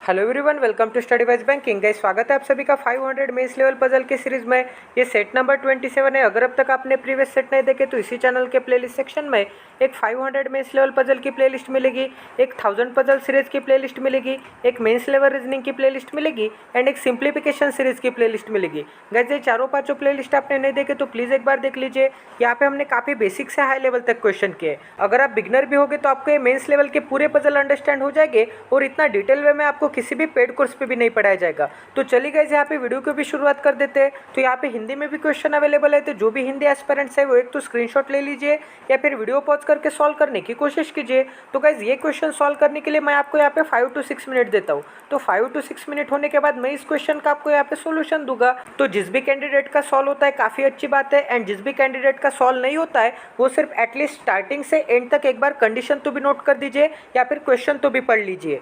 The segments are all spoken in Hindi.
Hello everyone, welcome to study wise banking. Guys, स्वागत है आप सभी का 500 मेंस लेवल पजल के सीरीज में। ये सेट नंबर 27 है। अगर अब तक आपने प्रीवियस सेट नहीं देखे तो इसी चैनल के प्लेलिस्ट सेक्शन में एक 500 मेंस लेवल पजल की प्लेलिस्ट मिलेगी, एक 1000 पजल सीरीज की प्लेलिस्ट मिलेगी, एक मेंस लेवल रीजनिंग की प्लेलिस्ट मिलेगी एंड एक सिंप्लीफिकेशन सीरीज की प्लेलिस्ट मिलेगी। गाइस, ये चारों पांचों प्लेलिस्ट आपने नहीं देखे तो प्लीज़ एक बार देख लीजिए। यहाँ पे हमने काफ़ी बेसिक से हाई लेवल तक क्वेश्चन किए। अगर आप बिगनर भी होगे तो आपको ये मेंस लेवल के पूरे पजल अंडरस्टैंड हो जाएंगे और इतना डिटेल वे में आपको किसी भी पेड कोर्स पे भी नहीं पढ़ाया जाएगा। तो चलिए गाइस, यहाँ पे वीडियो की भी शुरुआत कर देते हैं। तो यहाँ पे हिंदी में भी क्वेश्चन अवेलेबल है, तो जो भी हिंदी एस्पिरेंट्स है वो एक तो स्क्रीनशॉट ले लीजिए या फिर वीडियो पॉज करके सॉल्व करने की कोशिश कीजिए। तो गाइस, ये क्वेश्चन सॉल्व करने के लिए मैं आपको यहाँ पे 5 to 6 मिनट देता हूँ। तो 5 to 6 मिनट होने के बाद मैं इस क्वेश्चन का आपको यहाँ पे सोल्यूशन दूंगा। तो जिस भी कैंडिडेट का सॉल्व होता है काफ़ी अच्छी बात है, एंड जिस भी कैंडिडेट का सॉल्व नहीं होता है वो सिर्फ एटलीस्ट स्टार्टिंग से एंड तक एक बार कंडीशन तो भी नोट कर दीजिए या फिर क्वेश्चन तो भी पढ़ लीजिए।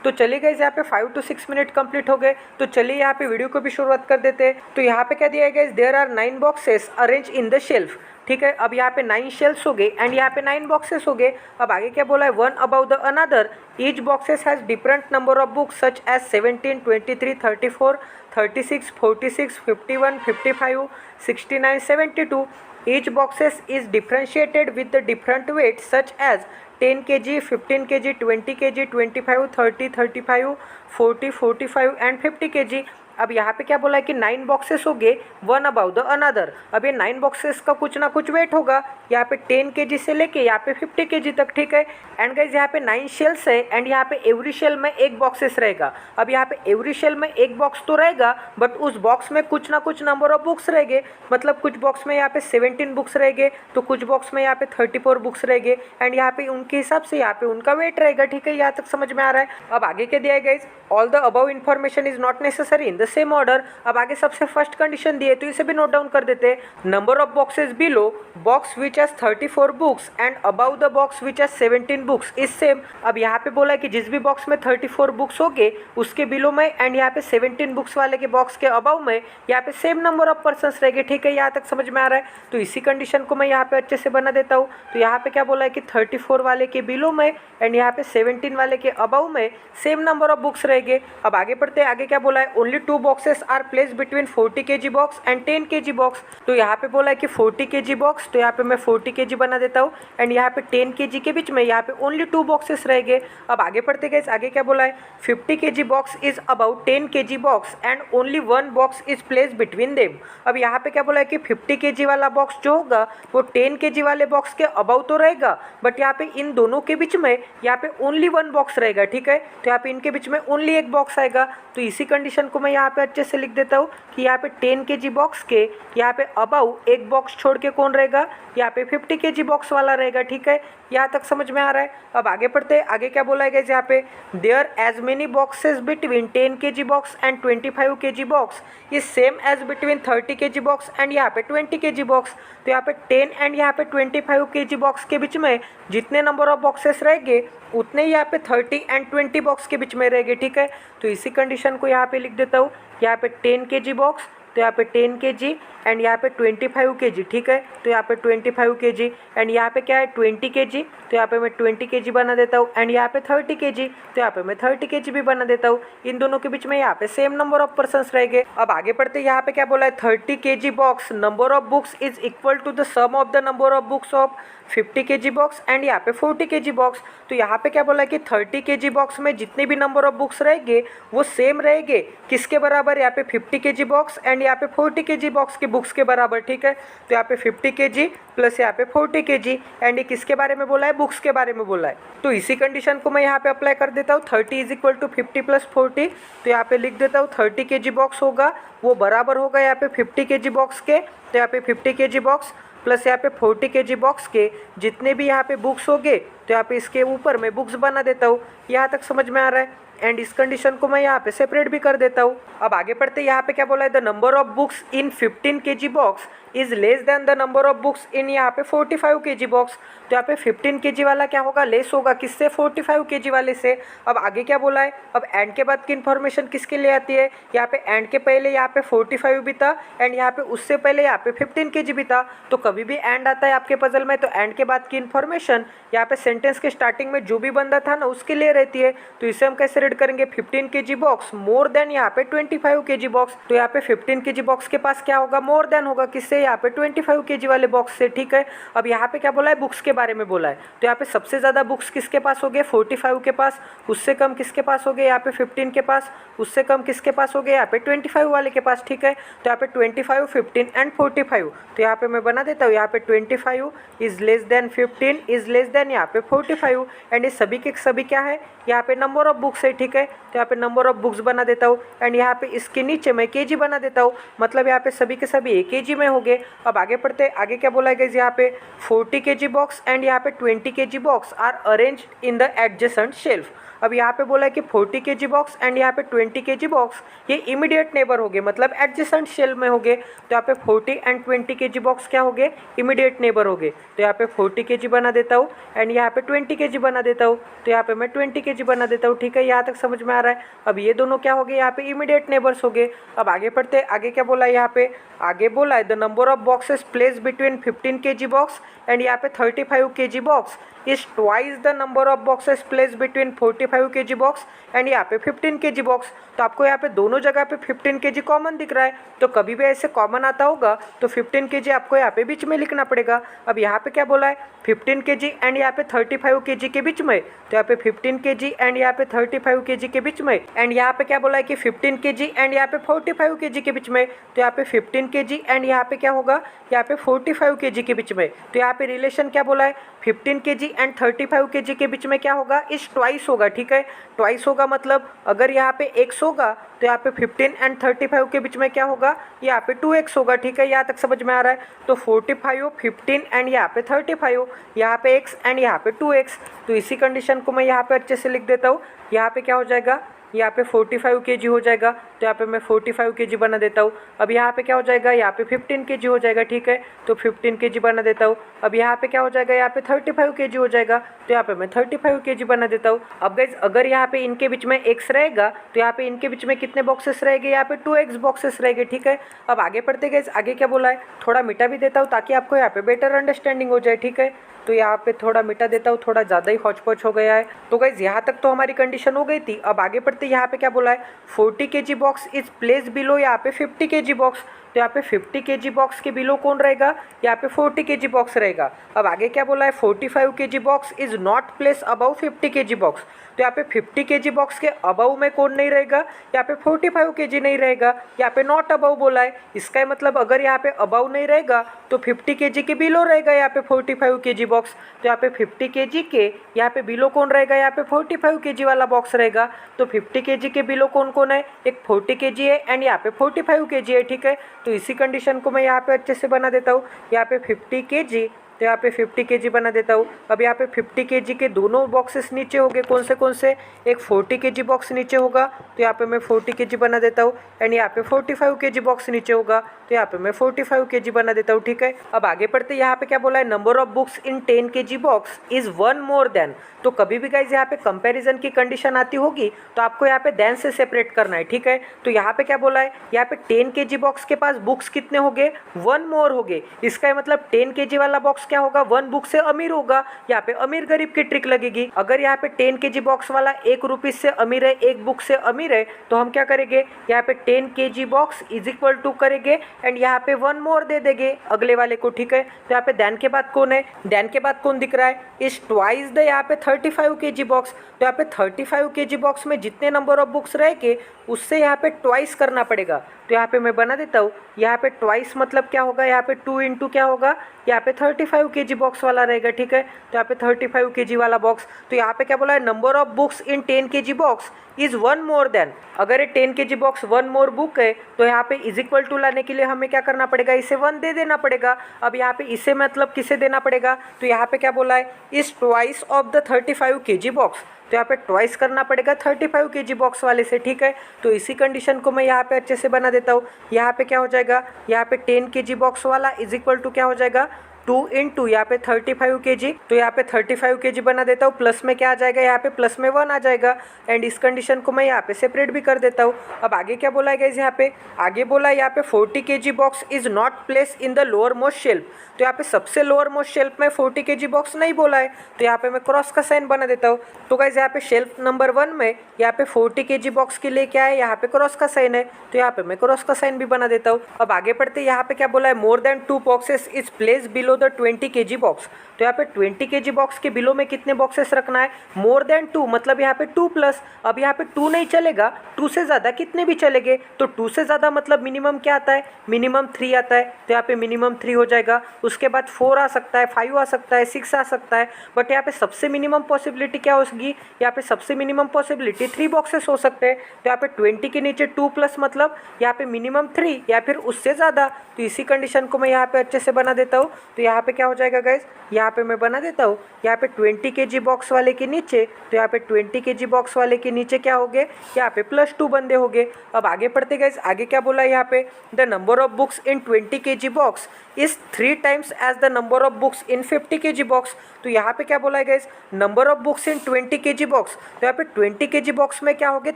तो चलिए गाइस यहाँ पे 5 to 6 मिनट कंप्लीट हो गए। तो चलिए यहाँ पे वीडियो को भी शुरुआत कर देते हैं। तो यहाँ पे क्या दिया है guys, there are 9 boxes arrange in the shelf. ठीक है, अब यहाँ पे 9 शेल्फ्स हो गए एंड यहाँ पे 9 बॉक्सेस हो गए। अब आगे क्या बोला है, one above the another each boxes has different number of books such as 17, 23, 34, 36, 46, 51, 55, 69, 72. Each boxes is differentiated with the different weights such as 10 kg, 15 kg, 20 kg, 25, 30, 35, 40, 45 and 50 kg। अब यहाँ पे क्या बोला है कि 9 बॉक्सेस हो गए वन अबाउ द अनदर। अब ये 9 बॉक्सेस का कुछ ना कुछ वेट होगा, यहाँ पे 10 kg से लेके यहाँ पे 50 kg तक। ठीक है, एंड गाइज यहाँ पे 9 शेल्स है एंड यहाँ पे एवरी शेल में एक बॉक्सेस रहेगा। अब यहाँ पे एवरी शेल में एक बॉक्स तो रहेगा, बट उस बॉक्स में कुछ ना कुछ नंबर ऑफ बुक्स रहेंगे। मतलब कुछ बॉक्स में यहाँ पे 17 बुक्स रहेंगे, तो कुछ बॉक्स में यहाँ पे 34 बुक्स रहेंगे एंड यहाँ पे उनके हिसाब से यहाँ पे उनका वेट रहेगा। ठीक है, यहाँ तक समझ में आ रहा है। अब आगे क्या दिया है guys, all the above information is not necessary in the same order. अब आगे सबसे फर्स्ट कंडीशन दी है, तो इसे भी नोट डाउन कर देते हैं। Number of boxes below box which has 34 books and about the box which has 17 books is same. अब यहाँ पे बोला है कि जिस भी बॉक्स में 34 बुक्स होंगे उसके बिलो में एंड यहाँ पे 17 बुक्स वाले के बॉक्स के अबाउ में यहाँ पे सेम नंबर ऑफ पर्सन्स रहेंगे। ठीक है, यहाँ तक समझ में आ रहा है। तो इसी कंडीशन को मैं यहाँ पे अच्छे से बना देता हूँ। तो यहाँ पे क्या बोला है कि 34 वाले के बिलो में एंड यहाँ पे 17 वाले के अबाउ में सेम नंबर ऑफ बुक्स रहेंगे। अब आगे बढ़ते हैं, आगे क्या बोला है, only 2 boxes are place between 40 kg box and 10 kg box. तो यहाँ पे बोला है कि 40 kg बॉक्स, तो यहाँ पे मैं 40 kg बना देता हूँ एंड यहाँ पे 10 kg के बीच में यहाँ पे ओनली 2 बॉक्सेस रहेंगे। अब आगे बढ़ते गए, आगे क्या बोला है, 50 kg box is about 10 kg box and only 1 box is place between them. अब यहाँ पे क्या बोला है कि 50 kg वाला बॉक्स जो होगा वो 10 kg वाले बॉक्स के अबाउ तो रहेगा, बट यहाँ पे इन दोनों के बीच में यहाँ पे ओनली 1 बॉक्स रहेगा। ठीक है, तो यहाँ पे इनके बीच में ओनली एक बॉक्स आएगा। तो इसी कंडीशन को मैं यहाँ पे अच्छे से लिख देता हूँ कि यहाँ पे 10 kg बॉक्स के यहाँ पे अबाउ एक बॉक्स छोड़ के कौन रहेगा, यहाँ पे 50 kg बॉक्स वाला रहेगा। ठीक है, यहाँ तक समझ में आ रहा है। अब आगे पढ़ते हैं, आगे क्या बोला है यहाँ पे, there as many boxes between 10 kg box and 25 kg box is same as between 30 kg box and यहाँ पे 20 kg बॉक्स। तो यहाँ पे 10 एंड यहाँ पे 25 kg बॉक्स के बीच में जितने नंबर ऑफ बॉक्सेस रहेंगे उतने ही यहाँ पे 30 एंड 20 बॉक्स के बीच में रहेंगे। ठीक है, तो इसी कंडीशन को यहाँ पे लिख देता हूँ, यहाँ पे 10 kg बॉक्स, तो यहाँ पे 10 kg एंड यहाँ पे 25 kg। ठीक है, तो यहाँ पे 25 kg एंड यहाँ पे क्या है 20 kg, तो यहाँ पे मैं 20 kg बना देता हूँ एंड यहाँ पे 30 kg, तो यहाँ पे मैं 30 kg भी बना देता हूँ। इन दोनों के बीच में यहाँ पे सेम नंबर ऑफ पर्सन्स रहेंगे। अब आगे बढ़ते यहाँ पे क्या बोला है, 30 kg box number of books is equal to the sum of the number of books of 50 kg box and यहाँ पे 40 kg बॉक्स। तो यहाँ पे क्या बोला है कि 30 kg बॉक्स में जितने भी नंबर ऑफ बुक्स रहेंगे वो सेम रहेंगे, किसके बराबर, यहाँ पे 50 kg बॉक्स एंड यहाँ पे 40 kg बॉक्स के बुक्स के बराबर। ठीक है, तो यहाँ पे 50 kg प्लस यहाँ पे 40 kg एंड ये किसके बारे में बोला है, बुक्स के बारे में बोला है। तो इसी कंडीशन को मैं यहाँ पे अप्लाई कर देता हूँ, 30 इज इक्वल टू 50 प्लस 40। तो यहाँ पे लिख देता हूँ 30 kg बॉक्स होगा वो बराबर होगा यहाँ पे 50 kg बॉक्स के, तो यहाँ पे 50 kg बॉक्स प्लस यहाँ पे 40 kg बॉक्स के जितने भी यहाँ पे बुक्स होंगे, तो यहाँ पे इसके ऊपर मैं बुक्स बना देता हूँ। यहाँ तक समझ में आ रहा है एंड इस कंडीशन को मैं यहाँ पे सेपरेट भी कर देता हूँ। अब आगे बढ़ते यहाँ पे क्या बोला है, the number of books in 15 kg box is less than the number of books इन यहाँ पे 45 kg बॉक्स। तो यहाँ पे 15 kg वाला क्या होगा, लेस होगा किससे, 45 kg वाले से। अब आगे क्या बोला है, अब एंड के बाद की इन्फॉर्मेशन किसके लिए आती है, यहाँ पे एंड के पहले यहाँ पे 45 भी था एंड यहाँ पे उससे पहले यहाँ पे 15 kg भी था। तो कभी भी एंड आता है आपके पजल में तो एंड के बाद की इन्फॉर्मेशन यहाँ पे सेंटेंस के स्टार्टिंग में जो भी बंदा था ना उसके लिए रहती है। तो इसे हम कैसे रीड करेंगे, 15 kg बॉक्स मोर देन यहाँ पे 25 kg बॉक्स। तो यहाँ पे 15 kg बॉक्स के पास क्या होगा, मोर देन होगा किससे, यहाँ पे 25 kg वाले बॉक्स से। ठीक है, अब यहाँ पे क्या बोला है, बुक्स के बारे में बोला है। तो यहाँ पे सबसे ज़्यादा बुक्स किसके पास हो गए, 45 के पास, उससे कम किसके पास हो गए, यहाँ पे 15 के पास, उससे कम किसके पास हो गए, यहाँ पे 25 वाले के पास। ठीक है, तो यहाँ पे 25, 15 एंड 45। तो यहाँ पे मैं बना देता हूँ, यहाँ पे 25 is less than 15 is less than यहाँ पे 45 एंड ये सभी के सभी क्या है, यहाँ पे नंबर ऑफ बुक्स है। ठीक है, तो यहाँ पे नंबर ऑफ बुक्स बना देता हूँ एंड यहाँ पे इसके नीचे मैं केजी बना देता हूँ, मतलब यहाँ पे सभी के सभी एक केजी में हो गए। अब आगे पढ़ते हैं, आगे क्या बोला है, यहाँ पे 40 kg बॉक्स एंड यहाँ पे 20 kg box are arranged in the adjacent shelf. अब यहाँ पे बोला है कि 40 kg बॉक्स एंड यहाँ पे 20 kg बॉक्स ये इमीडिएट नेबर हो गए, मतलब एडजेसेंट सेल में हो गए। तो यहाँ पे 40 एंड 20 kg बॉक्स क्या हो गए, इमीडिएट नेबर हो गए। तो यहाँ पे 40 kg बना देता हूँ एंड यहाँ पे 20 kg बना देता हूँ। तो यहाँ पे मैं 20 kg बना देता हूँ। ठीक है, यहाँ तक समझ में आ रहा है। अब ये दोनों क्या हो गए, यहाँ पे इमीडिएट नेबर्स हो गए। अब आगे पढ़ते, आगे क्या बोला है यहाँ पे, आगे बोला है the number of boxes place between 15 kg box and यहाँ पे 35 kg box is twice the number of boxes place between 45 kg box and यहाँ पे 15 kg बॉक्स। तो आपको यहाँ पे दोनों जगह पे 15 kg कॉमन दिख रहा है, तो कभी भी ऐसे कॉमन आता होगा तो 15 kg आपको यहाँ पे बीच में लिखना पड़ेगा। अब यहाँ पे क्या बोला है, 15 kg एंड यहाँ पे 35 kg के बीच में। तो यहाँ पे 15 kg एंड यहाँ पे 35 kg के बीच में। एंड यहाँ पे क्या बोला है कि 15 kg एंड यहाँ पे 45 kg के बीच में। तो यहाँ पे 15 kg एंड यहाँ पे क्या होगा, यहाँ पे 45 kg के बीच में। तो यहाँ पे रिलेशन क्या बोला है, 15 kg एंड 35 kg के बीच में क्या होगा, इस ट्वाइस होगा। ठीक है, ट्वाइस होगा मतलब अगर यहाँ पे x होगा तो यहाँ पे 15 एंड 35 के बीच में क्या होगा, यहाँ पे 2x होगा। ठीक है, यहाँ तक समझ में आ रहा है। तो 45, 15 एंड यहाँ पे 35, यहाँ पे x एंड यहाँ पे 2x। तो इसी कंडीशन को मैं यहाँ पे अच्छे से लिख देता हूँ। यहाँ पे क्या हो जाएगा, यहाँ पे 45 kg हो जाएगा। तो यहाँ पे मैं 45 kg बना देता हूँ। अब यहाँ पे क्या हो जाएगा, यहाँ पे 15 kg हो जाएगा। ठीक है, तो 15 kg बना देता हूँ। अब यहाँ पे क्या हो जाएगा, यहाँ पे 35 kg हो जाएगा। तो यहाँ पे मैं 35 kg बना देता हूँ। अब गाइज अगर यहाँ पे इनके बीच में x रहेगा तो यहाँ पे इनके बीच में कितने बॉक्सेस रहेंगे, यहाँ पे 2x बॉक्सेस रहेंगे। ठीक है, अब आगे बढ़ते गाइज, आगे क्या बोला है, थोड़ा मिटा भी देता हूँ ताकि आपको यहाँ पे बेटर अंडरस्टैंडिंग हो जाए। ठीक है, तो यहाँ पे थोड़ा मिटा देता हूँ, थोड़ा ज़्यादा ही हौच पौच हो गया है। तो गाइज यहाँ तक तो हमारी कंडीशन हो गई थी। अब आगे बढ़ते, यहाँ पे क्या बोला है, 40 kg box is place below यहाँ पे 50 kg बॉक्स। तो यहाँ पे 50 kg बॉक्स के बिलो कौन रहेगा, यहाँ पे 40 kg बॉक्स रहेगा। अब आगे क्या बोला है, 45 kg box is not place above 50 kg box. तो यहाँ पे 50 kg बॉक्स के अबव में कौन नहीं रहेगा, यहाँ पे 45 kg नहीं रहेगा। यहाँ पे नॉट अबव बोला है, इसका मतलब अगर यहाँ पे अबव नहीं रहेगा तो 50 kg के बिलो रहेगा यहाँ पे 45 kg बॉक्स। तो यहाँ पे 50 kg के यहाँ पे बिलो कौन रहेगा, यहाँ पे 45 kg वाला बॉक्स रहेगा। तो 50 kg के बिलो कौन कौन है, एक 40 kg है एंड यहाँ पे 45 kg है। ठीक है, तो इसी कंडीशन को मैं यहाँ पे अच्छे से बना देता हूँ। यहाँ पे 50 kg, तो यहाँ पे 50 kg बना देता हूँ। अब यहाँ पे 50 kg के दोनों बॉक्सेस नीचे हो गए, कौन से, एक 40 kg बॉक्स नीचे होगा। तो यहाँ पे मैं 40 kg बना देता हूँ एंड यहाँ पे 45 kg बॉक्स नीचे होगा। तो यहाँ पे मैं 45 kg बना देता हूँ। ठीक है, अब आगे बढ़ते, यहाँ पे क्या बोला है, number of books in 10 kg box is 1 more than. तो कभी भी गाइज यहाँ पे कंपैरिजन की कंडीशन आती होगी तो आपको यहाँ पे देन से सेपरेट करना है। ठीक है, तो यहाँ पे क्या बोला है, यहाँ पे 10 kg बॉक्स के पास बुक्स कितने हो गए, 1 मोर हो गए। इसका मतलब 10 kg वाला बॉक्स क्या होगा, 1 बुक से अमीर होगा। यहाँ पे अमीर गरीब की ट्रिक लगेगी। अगर यहाँ पे 10 kg बॉक्स वाला 1 रुपीज से अमीर है, 1 बुक से अमीर है, तो हम क्या करेंगे, यहाँ पे 10 kg box is equal to करेंगे एंड यहाँ पे 1 मोर दे देंगे अगले वाले को। ठीक है, तो यहाँ पे देन के बाद कौन है, देन के बाद कौन दिख रहा है, इज ट्वाइस द यहाँ पे 35 kg बॉक्स। तो यहाँ पे 35 kg बॉक्स में जितने नंबर ऑफ बुक्स रहेंगे उससे यहाँ पे ट्वाइस करना पड़ेगा। तो यहाँ पे मैं बना देता हूँ, यहाँ पे ट्वाइस मतलब क्या होगा, यहाँ पे 2 इंटू क्या होगा, यहाँ पे 35 kg बॉक्स वाला रहेगा। ठीक है, तो यहाँ पे 35 kg वाला बॉक्स। तो यहाँ पे क्या बोला है, number of books in 10 kg box is 1 more than. अगर ये 10 kg बॉक्स 1 मोर बुक है तो यहाँ पे इज इक्वल टू लाने के लिए हमें क्या करना पड़ेगा, इसे 1 दे देना पड़ेगा। अब यहाँ पे इसे मतलब किसे देना पड़ेगा, तो यहाँ पे क्या बोला है, is twice of the 35 kg box. तो यहाँ पे ट्वाइस करना पड़ेगा 35 kg बॉक्स वाले से। ठीक है, तो इसी कंडीशन को मैं यहाँ पे अच्छे से बना देता हूँ। यहाँ पे क्या हो जाएगा, यहाँ पे 10 kg बॉक्स वाला इज इक्वल टू क्या हो जाएगा, 2 इंटू यहाँ पे 35 kg। तो यहाँ पे 35 kg बना देता हूँ, प्लस में क्या आ जाएगा, यहाँ पे प्लस में 1 आ जाएगा एंड इस कंडीशन को मैं यहाँ पे सेपरेट भी कर देता हूँ। अब आगे क्या बोला है गाइस, यहाँ पे आगे बोला है यहाँ पे 40 kg box is not place in the lower most shelf. तो यहाँ पे सबसे लोअर मोस्ट शेल्फ में 40 kg बॉक्स नहीं बोला है, तो यहाँ पे मैं क्रॉस का साइन बना देता हूँ। तो गाइस यहाँ पे शेल्फ नंबर 1 में यहाँ पे 40 kg बॉक्स के लिए क्या है, यहाँ पे क्रॉस का साइन है, तो यहाँ पे मैं क्रॉस का साइन भी बना देता हूँ। अब आगे बढ़ते, यहाँ पे क्या बोला है, more than 2 boxes is place below the 20 kg box. तो यहाँ पे 20 kg बॉक्स के बिलो में कितने बॉक्सेस रखना है, मोर देन 2 मतलब यहाँ पे 2 प्लस। अब यहाँ पे 2 नहीं चलेगा, 2 से ज़्यादा कितने भी चलेंगे। तो 2 से ज़्यादा मतलब मिनिमम क्या आता है, मिनिमम 3 आता है। तो यहाँ पे मिनिमम 3 हो जाएगा, उसके बाद 4 आ सकता है, 5 आ सकता है, 6 आ सकता है। बट यहाँ पे सबसे मिनिमम पॉसिबिलिटी क्या होगी, यहाँ पे सबसे मिनिमम पॉसिबिलिटी 3 बॉक्सेस हो सकते हैं। तो यहाँ पे 20 के नीचे 2 प्लस मतलब यहाँ पे मिनिमम 3 या फिर उससे ज़्यादा। तो इसी कंडीशन को मैं यहाँ पे अच्छे से बना देता हूँ। तो यहाँ पे क्या हो जाएगा गाइज, यहाँ पे मैं बना देता हूँ, यहाँ पे 20 kg बॉक्स वाले के नीचे, तो यहाँ पे 20 kg बॉक्स वाले के नीचे क्या हो गए, यहाँ पे +2 बंदे हो गए। अब आगे पढ़ते गाइज, आगे क्या बोला है यहाँ पे, the number of books in 20 kg box is 3 times as the number of books in 50 kg box. तो यहाँ पे क्या बोला है guys, number of books in 20 kg box, तो यहाँ पे 20 kg बॉक्स में क्या हो गए,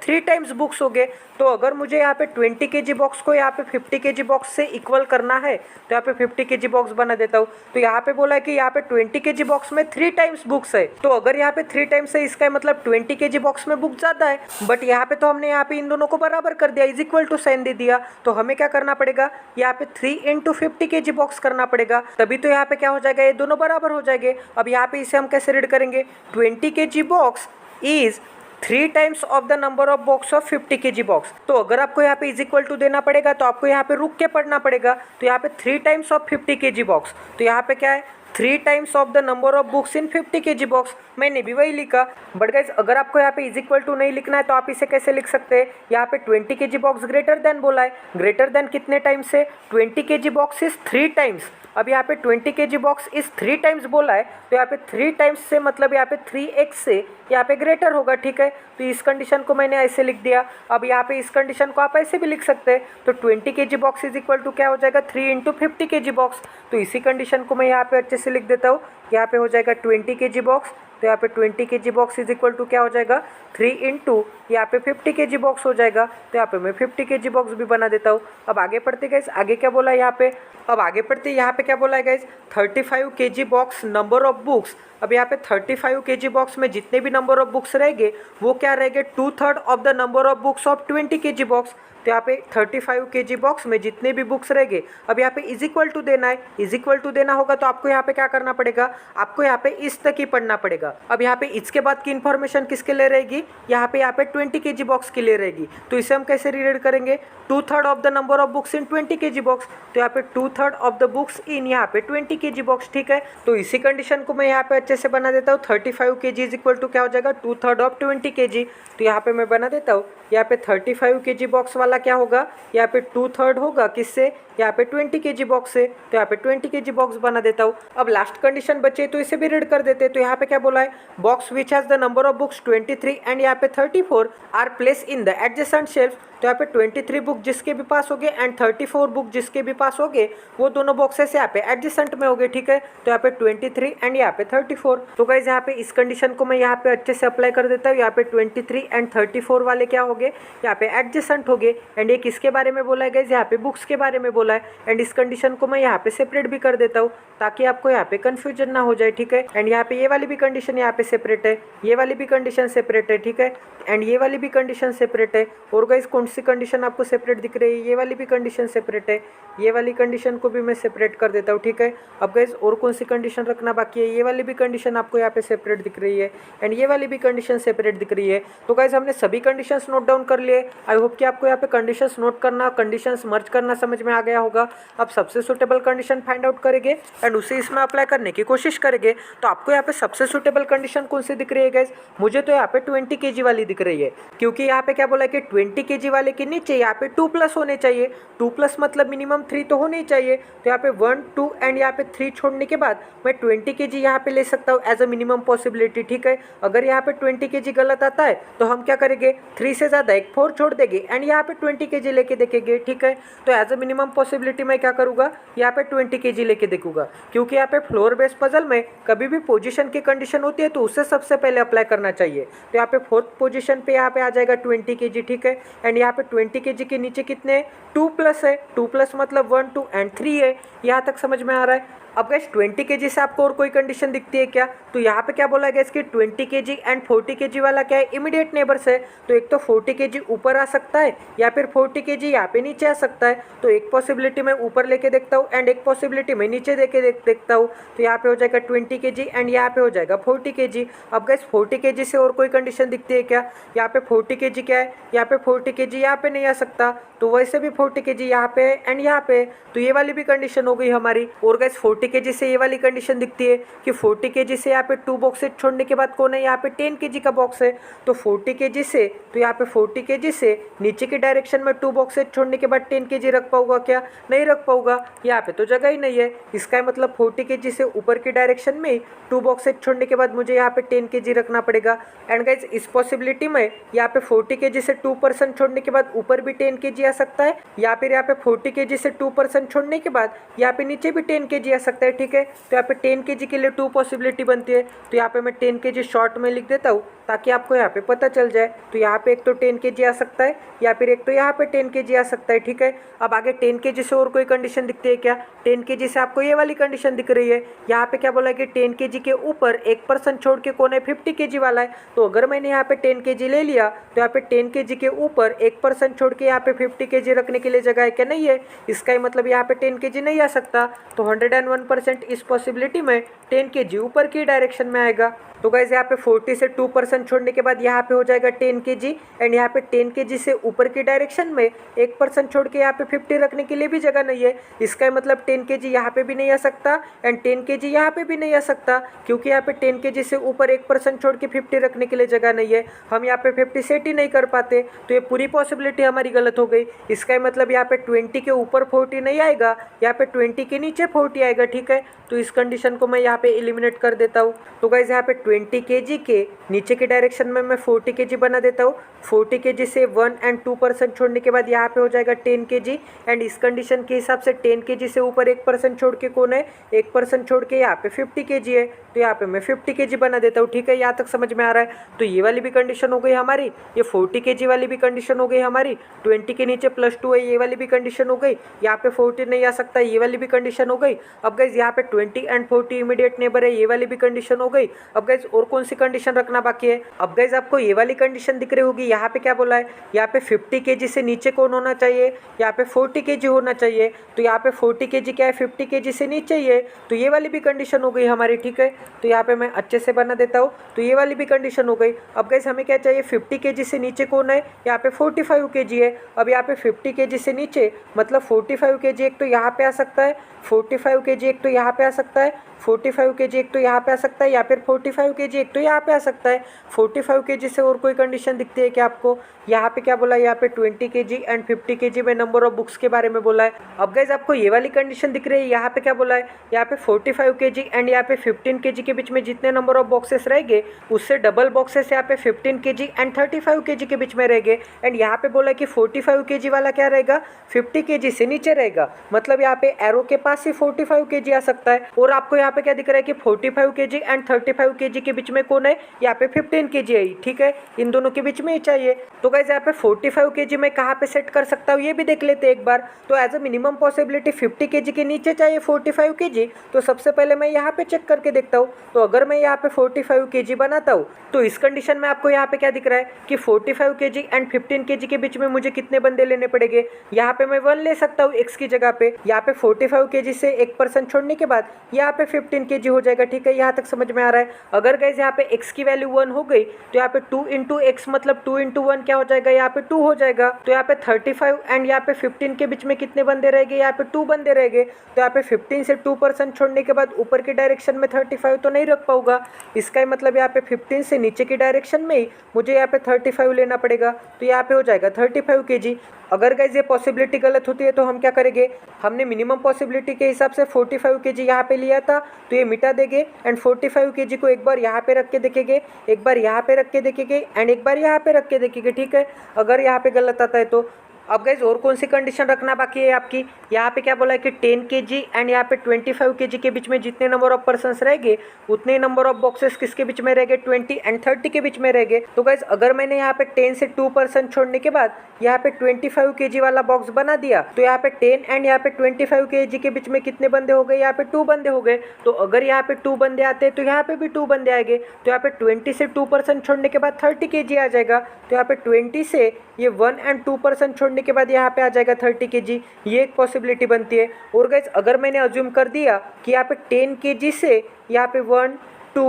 3 टाइम्स बुक्स हो गए। तो अगर मुझे यहाँ पे 20 kg बॉक्स को यहाँ पे 50 kg बॉक्स से इक्वल करना है, तो यहाँ पे 50 kg बॉक्स बना देता हूँ। तो यहाँ पे बोला है कि यहाँ पे 20 kg बॉक्स में 3 टाइम्स बुक्स है, तो अगर यहाँ पे 3 टाइम्स है, इसका मतलब 20 kg बॉक्स में बुक ज़्यादा है। बट यहाँ पे तो हमने यहाँ पे इन दोनों को बराबर कर दिया, इज इक्वल टू साइन दे दिया। तो हमें क्या करना पड़ेगा, यहाँ पे 3 × 50 kg बॉक्स करना पड़ेगा, तभी तो यहाँ पे क्या हो जाएगा, ये दोनों बराबर हो जाएंगे। अब यहाँ पे इसे हम कैसे रीड करेंगे, 20 kg box is 3 times of the number of box of 50 kg box. तो अगर आपको यहाँ पे इज इक्वल टू देना पड़ेगा, तो आपको यहाँ पे रुक के पढ़ना पड़ेगा। तो यहाँ पे 3 टाइम्स ऑफ 50 kg बॉक्स, तो यहाँ पे क्या है, 3 times of the number of books in 50 kg box. मैंने भी वही लिखा। बट गाइज अगर आपको यहाँ पे इज इक्वल टू नहीं लिखना है, तो आप इसे कैसे लिख सकते हैं, यहाँ पे 20 kg बॉक्स ग्रेटर देन बोला है, ग्रेटर देन कितने टाइम्स से, 20 kg बॉक्स इज 3 टाइम्स। अब यहाँ पे 20 kg बॉक्स इस 3 टाइम्स बोला है, तो यहाँ पे 3 टाइम्स से मतलब यहाँ पे 3x से यहाँ पे ग्रेटर होगा, ठीक है। तो इस कंडीशन को मैंने ऐसे लिख दिया। अब यहाँ पे इस कंडीशन को आप ऐसे भी लिख सकते हैं, तो 20 kg box is equal to क्या हो जाएगा, 3 × 50 kg बॉक्स। तो इसी कंडीशन को मैं यहाँ पे अच्छे से लिख देता हूँ। यहाँ पे हो जाएगा 20 kg बॉक्स, तो यहाँ पे 20 kg box is equal to क्या हो जाएगा, 3 × यहाँ पे 50 kg बॉक्स हो जाएगा। तो यहाँ पे मैं 50 kg बॉक्स भी बना देता हूँ। अब आगे पढ़ते गाइस, आगे क्या बोला है यहाँ पे, अब आगे पढ़ते यहाँ पे क्या बोला है guys, 35 kg box number of books. अब यहाँ पे 35 kg बॉक्स में जितने भी नंबर ऑफ बुक्स रहेंगे, वो क्या रहेंगे, 2/3 of the number of books of 20 kg box. तो यहाँ पे 35 kg बॉक्स में जितने भी बुक्स रहेंगे, अब यहाँ पे इज इक्वल टू देना है, इज इक्वल टू देना होगा, तो आपको यहाँ पे क्या करना पड़ेगा, आपको यहाँ पे इस तक ही पढ़ना पड़ेगा। अब यहाँ पे इसके बाद की इन्फॉर्मेशन किसके लिए रहेगी, यहाँ पे 20 kg बॉक्स के लिए रहेगी। तो इसे हम कैसे रीड करेंगे, 2/3 of the number of books in 20 kg box. तो यहाँ पे 2/3 ऑफ द बुक्स इन यहाँ पे 20 kg बॉक्स, ठीक है। तो इसी कंडीशन को मैं यहाँ पे अच्छे से बना देता हूँ। 35 kg इज इक्वल टू क्या हो जाएगा, 2/3 ऑफ 20 kg। तो यहाँ पे मैं बना देता हूँ, यहाँ पे 35 kg बॉक्स वाला क्या होगा, यहाँ पे 2/3 होगा किससे, यहाँ पे 20 kg बॉक्स से। तो यहाँ पे 20 kg बॉक्स बना देता हूँ। अब लास्ट कंडीशन बचे, तो इसे भी रीड कर देते हैं। तो यहाँ पे क्या बोला है, box which has the number of books 23 and यहाँ पे 34 are place in the adjacent shelf. तो यहाँ पे 23 बुक जिसके भी पास हो गए एंड 34 बुक जिसके भी पास हो गए, वो दोनों बॉक्सेस यहाँ पे एडजेसेंट में हो गए, ठीक है। तो यहाँ पे 23 एंड यहाँ पे 34। तो गाइज यहाँ पे इस कंडीशन को मैं यहाँ पे अच्छे से अप्लाई कर देता हूँ। यहाँ पे 23 एंड 34 वाले क्या हो गए, यहाँ पे एडजेसेंट हो गए। एंड ये किसके बारे में बोला है गाइज, यहाँ पे बुक्स के बारे में बोला है। एंड इस कंडीशन को मैं यहाँ पे सेपरेट भी कर देता हूँ, ताकि आपको यहाँ पे कंफ्यूजन ना हो जाए, ठीक है। एंड यहाँ पे ये वाली भी कंडीशन यहाँ पे सेपरेट है, ये वाली भी कंडीशन सेपरेट है, ठीक है। एंड ये वाली भी कंडीशन सेपरेट है। और गाइज कौन सी कंडीशन आपको सेपरेट दिख रही है, ये वाली भी कंडीशन सेपरेट है, ये वाली कंडीशन को भी मैं सेपरेट कर देता हूँ, ठीक है। अब गाइज और कौन सी कंडीशन रखना बाकी है, ये वाली भी कंडीशन आपको यहाँ पे सेपरेट दिख रही है, एंड ये वाली भी कंडीशन सेपरेट दिख रही है। तो गाइज हमने सभी कंडीशंस नोट डाउन कर लिए। आई होप कि आपको यहाँ पे कंडीशंस नोट करना, कंडीशंस मर्ज करना समझ में आ गया होगा। अब सबसे सुटेबल कंडीशन फाइंड आउट करेंगे एंड उसे इसमें अप्लाई करने की कोशिश करेंगे। तो आपको यहाँ पे सबसे सुटेबल कंडीशन कौन सी दिख रही है गाइज, मुझे तो यहाँ पे 20 kg वाली दिख रही है, क्योंकि यहाँ पे क्या बोला है कि 20 kg वाले के नीचे यहाँ पे 2+ होने चाहिए। 2+ मतलब मिनिमम 3 तो होने ही चाहिए। तो यहाँ पे 1, 2 एंड यहाँ पे 3 छोड़ने के बाद मैं 20 kg यहाँ पे ले सकता हूँ एज अ मिनिमम पॉसिबिलिटी, ठीक है। अगर यहाँ पे 20 kg गलत आता है, तो हम क्या करेंगे, 3 से ज़्यादा एक 4 छोड़ देंगे एंड यहाँ पे 20 kg लेके देखेंगे, ठीक है। तो एज अ मिनिमम पॉसिबिलिटी मैं क्या करूँगा, यहाँ पे 20 kg लेके देखूंगा, क्योंकि यहाँ पे फ्लोर बेस्ड पजल में कभी भी पोजीशन की कंडीशन होती है, तो उससे सबसे पहले अप्लाई करना चाहिए। तो यहाँ पे 4th पोजीशन पे यहाँ पे आ जाएगा 20 kg, ठीक है। एंड यहाँ पे 20 kg के नीचे कितने, 2+ है, 2+ मतलब 1, 2 एंड 3 है। यहाँ तक समझ में आ रहा है। अब गैस 20 kg से आपको और कोई कंडीशन दिखती है क्या, तो यहाँ पे क्या बोला गया इसकी 20 kg एंड 40 kg वाला क्या है, इमीडिएट नेबर्स है। तो एक तो 40 kg ऊपर आ सकता है या फिर 40 kg यहाँ पे नीचे आ सकता है। तो एक पॉसिबिलिटी मैं ऊपर लेके देखता हूँ एंड एक पॉसिबिलिटी मैं नीचे देके देखता हूँ। तो यहाँ पे हो जाएगा 20 kg एंड यहाँ पे हो जाएगा 40 kg। अब गैस 40 kg से और कोई कंडीशन दिखती है क्या, यहाँ पे 40 kg क्या है, यहाँ पे 40 kg यहाँ पे नहीं आ सकता, तो वैसे भी 40 kg यहाँ पे एंड यहाँ पे, तो ये वाली भी कंडीशन हो गई हमारी। और गैस 40 40 kg से ये वाली कंडीशन दिखती है कि 40 kg से यहाँ पे 2 बॉक्सेस छोड़ने के बाद कौन है, यहाँ पे 10 kg का बॉक्स है। तो 40 kg से, तो यहाँ पे 40 kg से नीचे की डायरेक्शन में 2 बॉक्सेस छोड़ने के बाद 10 kg रख पाऊंगा क्या, नहीं रख पाऊंगा, यहाँ पे तो जगह ही नहीं है। इसका मतलब 40 kg से ऊपर की डायरेक्शन में 2 बॉक्सेस छोड़ने के बाद मुझे यहाँ पे 10 kg रखना पड़ेगा। एंड गाइज इस पॉसिबिलिटी में यहाँ पे 40 kg से 2% छोड़ने के बाद ऊपर भी 10 kg आ सकता है, या फिर यहाँ पे 40 kg से 2% छोड़ने के बाद यहाँ पे नीचे भी 10 kg आ सकता है। ठीक है, तो यहाँ पे 10 kg के लिए 2 पॉसिबिलिटी बनती है। तो यहाँ पे मैं 10 kg शॉर्ट में लिख देता हूँ ताकि आपको यहाँ पे पता चल जाए। तो यहाँ पे एक तो 10 kg आ सकता है, या फिर एक तो यहाँ पे 10 kg आ सकता है। ठीक है, अब आगे 10 kg से और कोई कंडीशन दिखती है क्या, 10 kg से आपको ये वाली कंडीशन दिख रही है। यहाँ पे क्या बोला है कि 10 kg के ऊपर 1% छोड़ के कौन है, 50 kg वाला है। तो अगर मैंने यहाँ पे 10 kg ले लिया तो यहाँ पे 10 kg के ऊपर 1% छोड़ के यहाँ पे 50 kg रखने के लिए जगह है क्या, नहीं है। इसका ही मतलब यहाँ पे 10 kg नहीं आ सकता। तो 101% इस पॉसिबिलिटी में 10 kg ऊपर की डायरेक्शन में आएगा। तो गाइज यहाँ पे 40 से 2% छोड़ने के बाद यहाँ पे हो जाएगा 10 kg। एंड यहाँ पे 10 kg से ऊपर की डायरेक्शन में 1% छोड़ के यहाँ पे 50 रखने के लिए भी जगह नहीं है। इसका मतलब 10 kg यहाँ पे भी नहीं आ सकता एंड 10 kg यहाँ पे भी नहीं आ सकता, क्योंकि यहाँ पे 10 kg से ऊपर 1% छोड़ के 50 रखने के लिए जगह नहीं है। हम यहाँ पे 50 सेट ही नहीं कर पाते, तो ये पूरी पॉसिबिलिटी हमारी गलत हो गई। इसका मतलब यहाँ पे 20 के ऊपर 40 नहीं आएगा, यहाँ पे 20 के नीचे 40 आएगा। ठीक है, तो इस कंडीशन को मैं यहाँ पे एलिमिनेट कर देता हूँ। तो गाइज यहाँ पे 20 kg के नीचे की डायरेक्शन में मैं 40 kg बना देता हूँ। 40 kg से 1 एंड 2% छोड़ने के बाद यहाँ पे हो जाएगा 10 kg। एंड इस कंडीशन के हिसाब से 10 kg से ऊपर 1% छोड़ के कौन है, 1% छोड़ के यहाँ पे 50 kg है। तो यहाँ पे मैं 50 kg बना देता हूँ। ठीक है, यहाँ तक समझ में आ रहा है। तो ये वाली भी कंडीशन हो गई हमारी, ये 40 kg वाली भी कंडीशन हो गई हमारी, 20 के नीचे +2 है ये वाली भी कंडीशन हो गई, यहाँ पे 40 नहीं आ सकता ये वाली भी कंडीशन हो गई। अब गाइज यहाँ पे 20 एंड 40 इमीडिएट नेबर है ये वाली भी कंडीशन हो गई। अब गाइज और कौन सी कंडीशन रखना बाकी है। अब गाइज आपको ये वाली कंडीशन दिख रही होगी, यहाँ पे क्या बोला है, यहाँ पे 50 kg से नीचे कौन होना चाहिए, यहाँ पे 40 kg होना चाहिए। तो यहाँ पे 40 kg क्या है, 50 kg से नीचे ही है, तो ये वाली भी कंडीशन हो गई हमारी। ठीक है, तो यहाँ पे मैं अच्छे से बना देता हूँ। तो ये वाली भी कंडीशन हो गई। अब गाइज हमें क्या चाहिए, 50 kg से नीचे कौन है, यहाँ पे 45 kg है। अब यहाँ पे 50 kg से नीचे मतलब 45 kg एक तो यहाँ पे आ सकता है, 45 kg एक तो यहाँ पे आ सकता है, 45 kg एक तो यहाँ पे आ सकता है, या फिर 45 kg एक तो यहाँ पे आ सकता है। 45 kg से और कोई कंडीशन दिखती है क्या आपको, यहाँ पे क्या बोला है, यहाँ पे 20 kg एंड 50 kg में नंबर ऑफ बुक्स के बारे में बोला है। अब गाइज आपको ये वाली कंडीशन दिख रही है, यहाँ पे क्या बोला है, यहाँ पे 45 kg एंड यहाँ पे 15 kg के बीच में जितने नंबर ऑफ बॉक्सेस रहेंगे उससे डबल बॉक्सेस यहाँ पे 15 kg एंड 35 kg के बीच में रहेंगे। एंड यहाँ पे बोला है कि 45 kg वाला क्या रहेगा, 50 kg से नीचे रहेगा, मतलब यहाँ पे एरो के पास ही 45 kg आ सकता है। और आपको यहाँ पे क्या दिख रहा है कि 45 kg एंड 35 kg के बीच में कौन है, यहाँ पे 15 kg है। ठीक है, इन दोनों के बीच में ही चाहिए। तो गाइज यहाँ पे 45 kg में कहाँ पे सेट कर सकता हूँ ये भी देख लेते हैं एक बार। तो as a minimum possibility 50 kg के नीचे चाहिए 45 kg। तो सबसे पहले मैं यहाँ पे चेक करके देखता हूँ। तो अगर मैं यहाँ पे 45 kg बनाता हूँ तो इस कंडीशन में आपको यहाँ पे क्या दिख रहा है कि 45 kg एंड 15 kg के बीच में मुझे कितने बंदे लेने पड़ेंगे। यहाँ पे मैं 1 ले सकता हूँ x की जगह पे। यहाँ पे 45 kg से 1% छोड़ने के बाद यहाँ पे 15 kg हो जाएगा। ठीक है, यहाँ तक समझ में आ रहा है। अगर गाइज यहाँ पे x की वैल्यू 1 हो गई तो यहाँ पे 2 इंटू एक्स मतलब 2 इंटू 1 क्या हो जाएगा, यहाँ पे 2 हो जाएगा। तो यहाँ पे 35 एंड यहाँ पे 15 के बीच में कितने बंदे रहेंगे, यहाँ पे 2 बंदे रहेंगे। तो यहाँ पे 15 से 2% छोड़ने के बाद ऊपर की डायरेक्शन में 35 तो नहीं रख पाऊंगा। इसका ही मतलब यहाँ पे 15 से नीचे की डायरेक्शन में ही मुझे यहाँ पे 35 लेना पड़ेगा। तो यहाँ पे हो जाएगा 35 kg। अगर गाइज ये पॉसिबिलिटी गलत होती है तो हम क्या करेंगे, हमने मिनिमम पॉसिबिलिटी के हिसाब से 45 kg यहाँ पे लिया था तो ये मिटा देंगे एंड 45 kg को एक बार यहाँ पे रख के देखेंगे, एक बार यहाँ पे रख के देखेंगे एंड एक बार यहाँ पे रख के देखेंगे। ठीक है, अगर यहाँ पे गलत आता है तो। अब गाइज और कौन सी कंडीशन रखना बाकी है आपकी, यहाँ पे क्या बोला है कि 10 kg एंड यहाँ पे 25 kg के बीच में जितने नंबर ऑफ पर्सन्स रहेंगे उतने ही नंबर ऑफ बॉक्सेस किसके बीच में रहेंगे, 20 एंड 30 के बीच में रहेंगे। तो गाइज अगर मैंने यहाँ पे 10 से 2% छोड़ने के बाद यहाँ पे 25 kg वाला बॉक्स बना दिया तो यहाँ पे 10 एंड यहाँ पे 25 kg के बीच में कितने बंदे हो गए, यहाँ पे 2 बंदे हो गए। तो अगर यहाँ पे 2 बंदे आते हैं तो यहाँ पे भी 2 बंदे आएंगे। तो यहाँ पे 20 से 2% छोड़ने के बाद 30 kg आ जाएगा। तो यहाँ पे 20 से ये 1 एंड 2% छोड़ने के बाद यहाँ पे आ जाएगा 30 kg। ये एक पॉसिबिलिटी बनती है। और गाइज अगर मैंने अज्यूम कर दिया कि यहाँ पे 10 kg से यहाँ पे 1 2